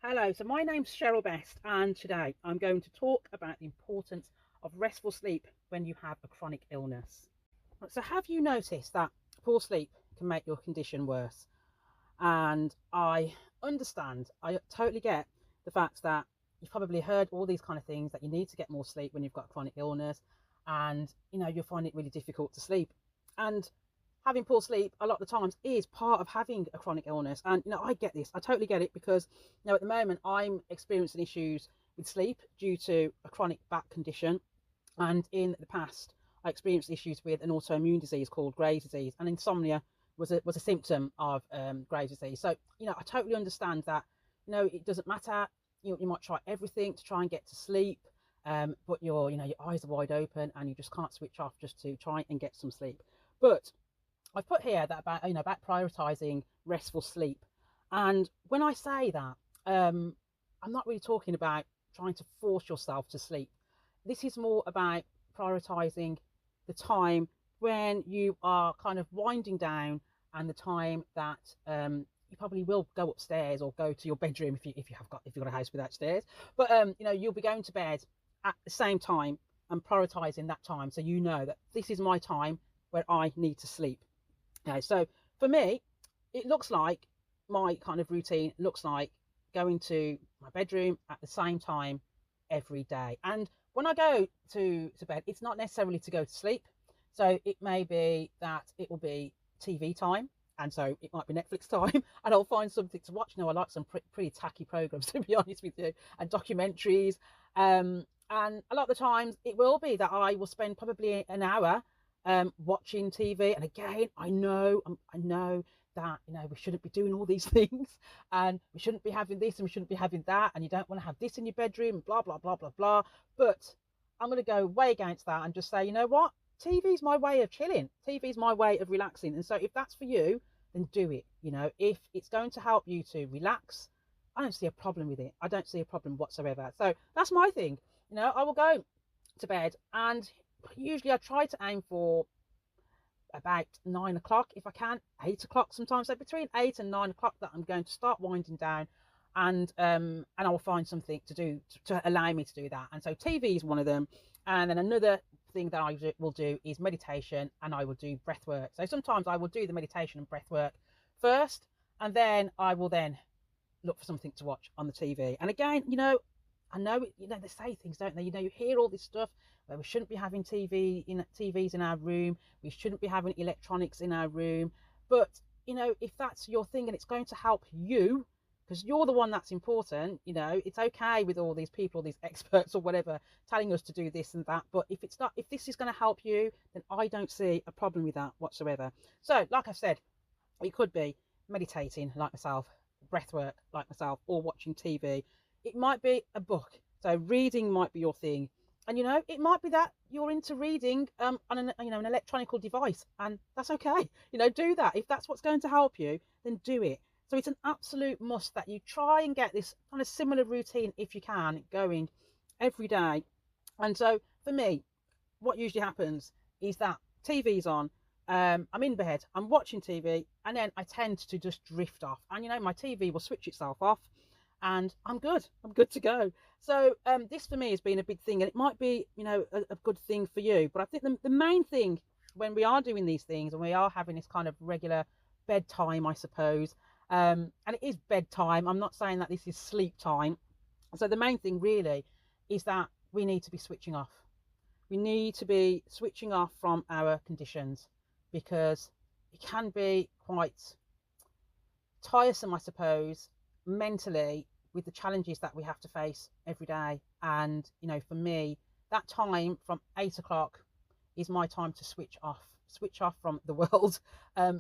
Hello, so my name's Cheryl Best, and today I'm going to talk about the importance of restful sleep when you have a chronic illness. So, have you noticed that poor sleep can make your condition worse? And I understand, I totally get the fact that you've probably heard all these kind of things that you need to get more sleep when you've got a chronic illness, and you'll find it really difficult to sleep. And having poor sleep a lot of the times is part of having a chronic illness. And I get this, I totally get it, because at the moment I'm experiencing issues with sleep due to a chronic back condition, and in the past I experienced issues with an autoimmune disease called Graves' disease, and insomnia was a symptom of Graves' disease. So I totally understand that. It doesn't matter. You might try everything to try and get to sleep, but your eyes are wide open and you just can't switch off just to try and get some sleep. But I've put here that about prioritizing restful sleep, and when I say that, I'm not really talking about trying to force yourself to sleep. This is more about prioritizing the time when you are kind of winding down, and the time that you probably will go upstairs or go to your bedroom if you've got a house without stairs. But you'll be going to bed at the same time and prioritizing that time, so you know that this is my time where I need to sleep. Okay, so for me, it looks like my kind of routine looks like going to my bedroom at the same time every day. And when I go to bed, it's not necessarily to go to sleep. So it may be that it will be TV time. And so it might be Netflix time, and I'll find something to watch. I like some pretty tacky programs, to be honest with you, and documentaries. And a lot of the times, it will be that I will spend probably an hour watching TV. And again, I know that we shouldn't be doing all these things, and we shouldn't be having this and we shouldn't be having that, and you don't want to have this in your bedroom, and blah blah blah blah blah. But I'm going to go way against that and just say, you know what? TV's my way of chilling. TV's my way of relaxing. And so if that's for you, then do it. If it's going to help you to relax, I don't see a problem with it. I don't see a problem whatsoever. So that's my thing. I will go to bed, and usually I try to aim for about 9 o'clock if I can, 8 o'clock sometimes. So between 8 and 9 o'clock, that I'm going to start winding down, and I will find something to do to allow me to do that. And so TV is one of them. And then another thing that will do is meditation, and I will do breath work. So sometimes I will do the meditation and breath work first, and then I will then look for something to watch on the TV. And again, I know, they say things, don't they? You hear all this stuff where we shouldn't be having TVs in our room. We shouldn't be having electronics in our room. But, if that's your thing and it's going to help you, because you're the one that's important, it's okay with all these people, these experts or whatever, telling us to do this and that. But if this is going to help you, then I don't see a problem with that whatsoever. So, like I've said, it could be meditating like myself, breath work like myself, or watching TV. It might be a book. So reading might be your thing. And it might be that you're into reading on an electronical device, and that's okay. Do that. If that's what's going to help you, then do it. So it's an absolute must that you try and get this kind of similar routine, if you can, going every day. And so for me, what usually happens is that TV's on, I'm in bed, I'm watching TV, and then I tend to just drift off. And my TV will switch itself off, and I'm good to go. So this for me has been a big thing, and it might be a good thing for you. But I think the main thing when we are doing these things and we are having this kind of regular bedtime, I suppose, and it is bedtime. I'm not saying that this is sleep time. So the main thing really is that we need to be switching off. We need to be switching off from our conditions, because it can be quite tiresome, I suppose, mentally, with the challenges that we have to face every day. And for me, that time from 8 o'clock is my time to switch off from the world,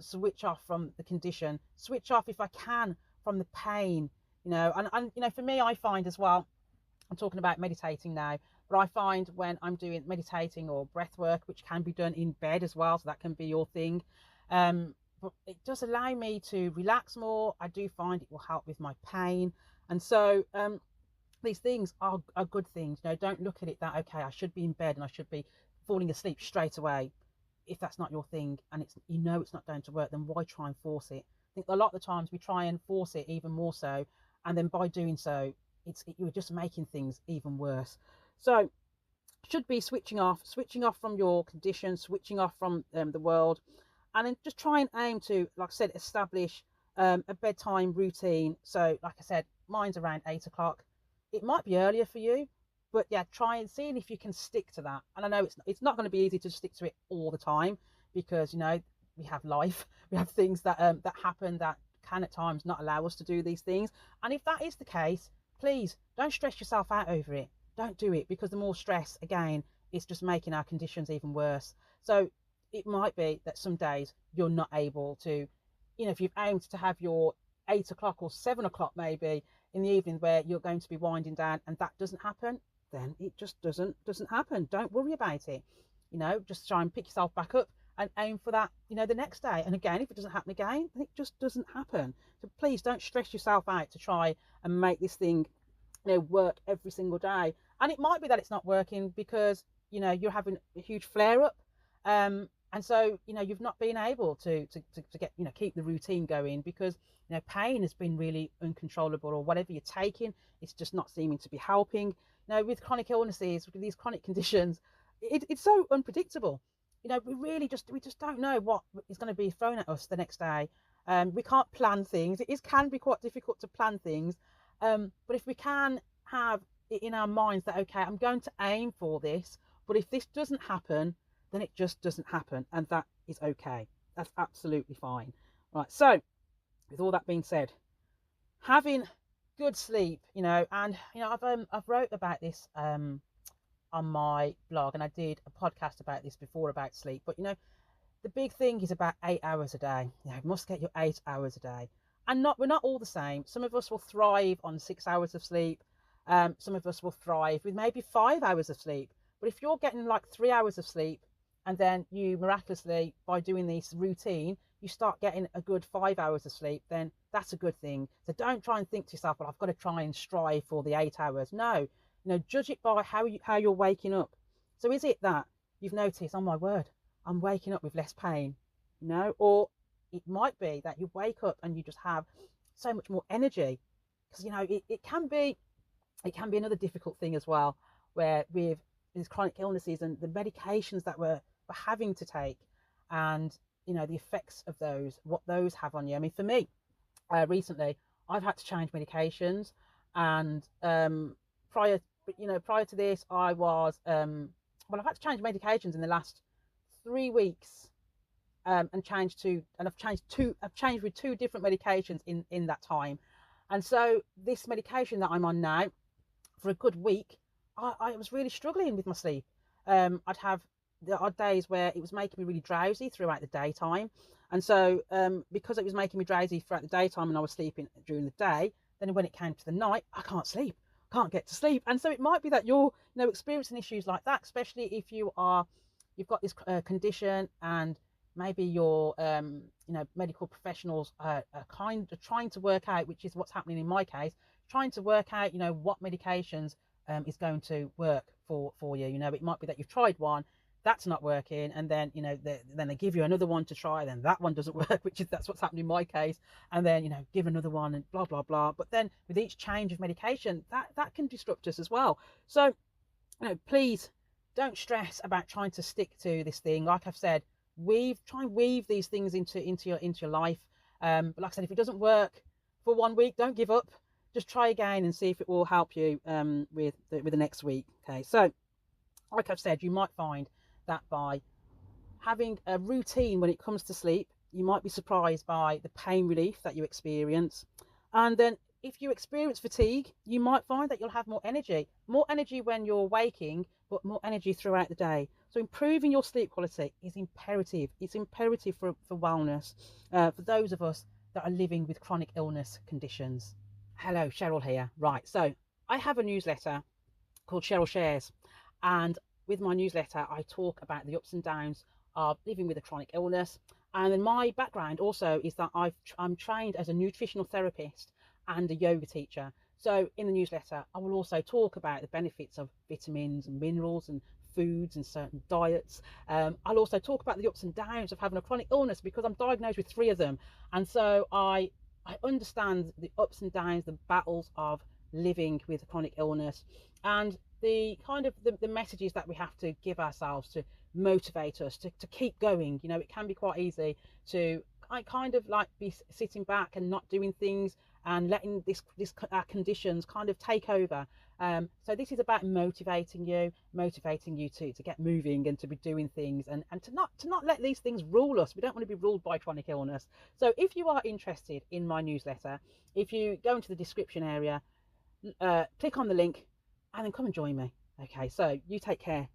switch off from the condition, switch off, if I can, from the pain. And for me, I find as well, I'm talking about meditating now, but I find when I'm doing meditating or breath work, which can be done in bed as well, so that can be your thing, but it does allow me to relax more. I do find it will help with my pain. And so these things are good things. Don't look at it that, okay, I should be in bed and I should be falling asleep straight away. If that's not your thing, and it's not going to work, then why try and force it? I think a lot of the times we try and force it even more so, and then by doing so, you're just making things even worse. So should be switching off from your condition, switching off from the world, and then just try and aim to, like I said, establish a bedtime routine. So, like I said, mine's around 8 o'clock. It might be earlier for you, but yeah, try and see if you can stick to that. And I know it's not going to be easy to stick to it all the time, because we have life, we have things that happen that can at times not allow us to do these things. And if that is the case, please don't stress yourself out over it. Don't do it, because the more stress, again, is just making our conditions even worse. So it might be that some days you're not able to, if you've aimed to have your 8 o'clock or 7 o'clock maybe in the evening where you're going to be winding down, and that doesn't happen, then it just doesn't happen. Don't worry about it. Just try and pick yourself back up and aim for that, the next day. And again, if it doesn't happen again, then it just doesn't happen. So please don't stress yourself out to try and make this thing work every single day. And it might be that it's not working because you're having a huge flare up, and so you've not been able to get keep the routine going, because pain has been really uncontrollable, or whatever you're taking, it's just not seeming to be helping. With chronic illnesses, with these chronic conditions, it's so unpredictable. We just don't know what is going to be thrown at us the next day. We can't plan things. It can be quite difficult to plan things, but if we can have it in our minds that, okay, I'm going to aim for this, but if this doesn't happen, then it just doesn't happen, and that is okay. That's absolutely fine. Right, so with all that being said, having good sleep, and I've wrote about this on my blog, and I did a podcast about this before about sleep. But the big thing is about 8 hours a day. You must get your 8 hours a day, and we're not all the same. Some of us will thrive on 6 hours of sleep. Some of us will thrive with maybe 5 hours of sleep. But if you're getting like 3 hours of sleep, and then you miraculously, by doing this routine, you start getting a good 5 hours of sleep, then that's a good thing. So don't try and think to yourself, well, I've got to try and strive for the 8 hours. No, judge it by how you're waking up. So is it that you've noticed, oh my word, I'm waking up with less pain, or it might be that you wake up and you just have so much more energy, because it can be another difficult thing as well, where with these chronic illnesses and the medications that we're having to take, and the effects of those, what those have on you. I mean, for me, recently I've had to change medications, and prior to this, I was I've had to change medications in the last 3 weeks, and I've changed with 2 different medications in that time. And so this medication that I'm on now, for a good week, I was really struggling with my sleep. I'd have the odd days where it was making me really drowsy throughout the daytime, and so because it was making me drowsy throughout the daytime and I was sleeping during the day, then when it came to the night, I can't get to sleep. And so it might be that you're experiencing issues like that, especially if you've got this condition, and maybe your medical professionals are kind of trying to work out, which is what's happening in my case, trying to work out what medications is going to work for you. It might be that you've tried one, that's not working, and then then they give you another one to try, then that one doesn't work, that's what's happened in my case, and then give another one, and blah blah blah. But then with each change of medication, that can disrupt us as well. So please don't stress about trying to stick to this thing. Like I've said, try and weave these things into your life. But like I said, if it doesn't work for 1 week, don't give up. Just try again and see if it will help you with the next week. Okay, so like I've said, you might find that by having a routine when it comes to sleep, you might be surprised by the pain relief that you experience. And then if you experience fatigue, you might find that you'll have more energy when you're waking, but more energy throughout the day. So improving your sleep quality is imperative. It's imperative for wellness, for those of us that are living with chronic illness conditions. Hello, Cheryl here. Right, so I have a newsletter called Cheryl Shares, and with my newsletter I talk about the ups and downs of living with a chronic illness. And then my background also is that I'm trained as a nutritional therapist and a yoga teacher. So in the newsletter I will also talk about the benefits of vitamins and minerals and foods and certain diets. I'll also talk about the ups and downs of having a chronic illness, because I'm diagnosed with 3 of them, and so I I understand the ups and downs, the battles of living with chronic illness, and the kind of the messages that we have to give ourselves to motivate us to keep going. You know, it can be quite easy to I kind of like be sitting back and not doing things and letting this our conditions kind of take over. So this is about motivating you to get moving and to be doing things, and to not let these things rule us. We don't want to be ruled by chronic illness. So if you are interested in my newsletter, if you go into the description area, click on the link and then come and join me. Okay, so you take care.